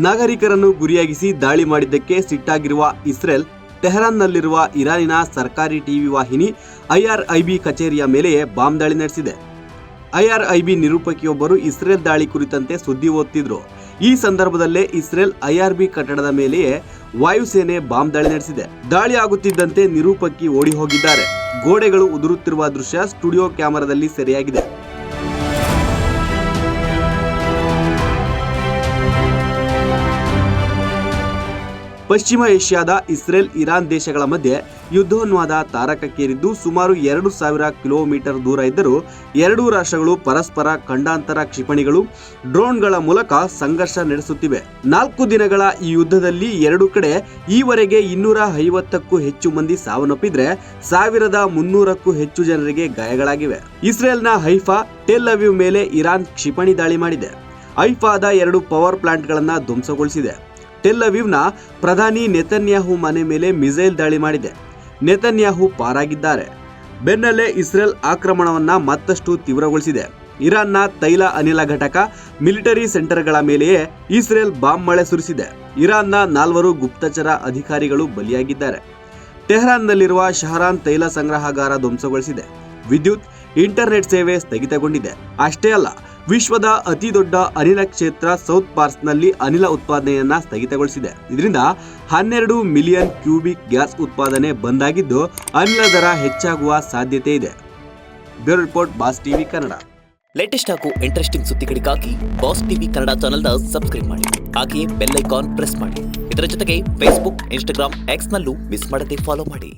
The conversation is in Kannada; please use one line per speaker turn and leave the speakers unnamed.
ನಾಗರಿಕರನ್ನು ಗುರಿಯಾಗಿಸಿ ದಾಳಿ ಮಾಡಿದ್ದಕ್ಕೆ ಸಿಟ್ಟಾಗಿರುವ ಇಸ್ರೇಲ್ ಟೆಹರಾನ್ನಲ್ಲಿರುವ ಇರಾನಿನ ಸರ್ಕಾರಿ ಟಿವಿ ವಾಹಿನಿ ಐಆರ್ಐಬಿ ಕಚೇರಿಯ ಮೇಲೆಯೇ ಬಾಂಬ್ ದಾಳಿ ನಡೆಸಿದೆ. ಐಆರ್ಐಬಿ ನಿರೂಪಕಿಯೊಬ್ಬರು ಇಸ್ರೇಲ್ ದಾಳಿ ಕುರಿತಂತೆ ಸುದ್ದಿ ಓದ್ತಿದ್ರು. ಈ ಸಂದರ್ಭದಲ್ಲೇ ಇಸ್ರೇಲ್ ಐಆರ್ಬಿ ಕಟ್ಟಡದ ಮೇಲೆಯೇ ವಾಯುಸೇನೆ ಬಾಂಬ್ ದಾಳಿ ನಡೆಸಿದೆ. ದಾಳಿ ಆಗುತ್ತಿದ್ದಂತೆ ನಿರೂಪಕಿ ಓಡಿ ಹೋಗಿದ್ದಾರೆ. ಗೋಡೆಗಳು ಉದುರುತ್ತಿರುವ ದೃಶ್ಯ ಸ್ಟುಡಿಯೋ ಕ್ಯಾಮೆರಾದಲ್ಲಿ ಸೆರೆಯಾಗಿದೆ. ಪಶ್ಚಿಮ ಏಷ್ಯಾದ ಇಸ್ರೇಲ್ ಇರಾನ್ ದೇಶಗಳ ಮಧ್ಯೆ ಯುದ್ಧೋನ್ಮಾದ ತಾರಕಕ್ಕೇರಿದ್ದು ಸುಮಾರು 2000 ಕಿಲೋಮೀಟರ್ ದೂರ ಇದ್ದರೂ ಎರಡೂ ರಾಷ್ಟ್ರಗಳು ಪರಸ್ಪರ ಖಂಡಾಂತರ ಕ್ಷಿಪಣಿಗಳು ಡ್ರೋನ್ಗಳ ಮೂಲಕ ಸಂಘರ್ಷ ನಡೆಸುತ್ತಿವೆ. 4 ದಿನಗಳ ಈ ಯುದ್ಧದಲ್ಲಿ ಎರಡೂ ಕಡೆ ಈವರೆಗೆ 250ಕ್ಕೂ ಹೆಚ್ಚು ಮಂದಿ ಸಾವನ್ನಪ್ಪಿದ್ರೆ 1300ಕ್ಕೂ ಹೆಚ್ಚು ಜನರಿಗೆ ಗಾಯಗಳಾಗಿವೆ. ಇಸ್ರೇಲ್ನ ಹೈಫಾ, ಟೆಲ್ ಅವೀವ್ ಮೇಲೆ ಇರಾನ್ ಕ್ಷಿಪಣಿ ದಾಳಿ ಮಾಡಿದೆ. ಹೈಫಾದ 2 ಪವರ್ ಪ್ಲಾಂಟ್ಗಳನ್ನು ಧ್ವಂಸಗೊಳಿಸಿದೆ. ಟೆಲ್ ಅವೀವ್ನ ಪ್ರಧಾನಿ ನೆತನ್ಯಾಹು ಮನೆ ಮೇಲೆ ಮಿಸೈಲ್ ದಾಳಿ ಮಾಡಿದೆ. ನೆತನ್ಯಾಹು ಪಾರಾಗಿದ್ದಾರೆ. ಬೆನ್ನಲ್ಲೇ ಇಸ್ರೇಲ್ ಆಕ್ರಮಣವನ್ನ ಮತ್ತಷ್ಟು ತೀವ್ರಗೊಳಿಸಿದೆ. ಇರಾನ್ನ ತೈಲ ಅನಿಲ ಘಟಕ, ಮಿಲಿಟರಿ ಸೆಂಟರ್ಗಳ ಮೇಲೆಯೇ ಇಸ್ರೇಲ್ ಬಾಂಬ್ ಮಳೆ ಸುರಿಸಿದೆ. ಇರಾನ್ನ 4 ಗುಪ್ತಚರ ಅಧಿಕಾರಿಗಳು ಬಲಿಯಾಗಿದ್ದಾರೆ. ಟೆಹರಾನ್ನಲ್ಲಿರುವ ಶಹರಾನ್ ತೈಲ ಸಂಗ್ರಹಾಗಾರ ಧ್ವಂಸಗೊಳಿಸಿದೆ. ವಿದ್ಯುತ್, ಇಂಟರ್ನೆಟ್ ಸೇವೆ ಸ್ಥಗಿತಗೊಂಡಿದೆ. ಅಷ್ಟೇ ಅಲ್ಲ, ವಿಶ್ವದ ಅತಿ ದೊಡ್ಡ ಅನಿಲ ಕ್ಷೇತ್ರ ಸೌತ್ ಪಾರ್ಸ್ನಲ್ಲಿ ಅನಿಲ ಉತ್ಪಾದನೆಯನ್ನ ಸ್ಥಗಿತಗೊಳಿಸಿದೆ. ಇದರಿಂದ 12 ಮಿಲಿಯನ್ ಕ್ಯೂಬಿಕ್ ಗ್ಯಾಸ್ ಉತ್ಪಾದನೆ ಬಂದಾಗಿದ್ದು ಅನಿಲ ದರ ಹೆಚ್ಚಾಗುವ ಸಾಧ್ಯತೆ ಇದೆ. Bureau report, boss TV Kannada.
Latest ಹಾಗೂ ಇಂಟ್ರೆಸ್ಟಿಂಗ್ ಸುದ್ದಿಗಳಿಗಾಗಿ ಬಾಸ್ ಟಿವಿ ಕನ್ನಡ ಚಾನೆಲ್ನ ಸಬ್ಸ್ಕ್ರೈಬ್ ಮಾಡಿ. ಹಾಗೆಯೇ ಬೆಲ್ ಐಕಾನ್ ಪ್ರೆಸ್ ಮಾಡಿ. ಇದರ ಜೊತೆಗೆ ಫೇಸ್ಬುಕ್, ಇನ್ಸ್ಟಾಗ್ರಾಮ್, ಎಕ್ಸ್ನಲ್ಲೂ ಮಿಸ್ ಮಾಡದೆ ಫಾಲೋ ಮಾಡಿ.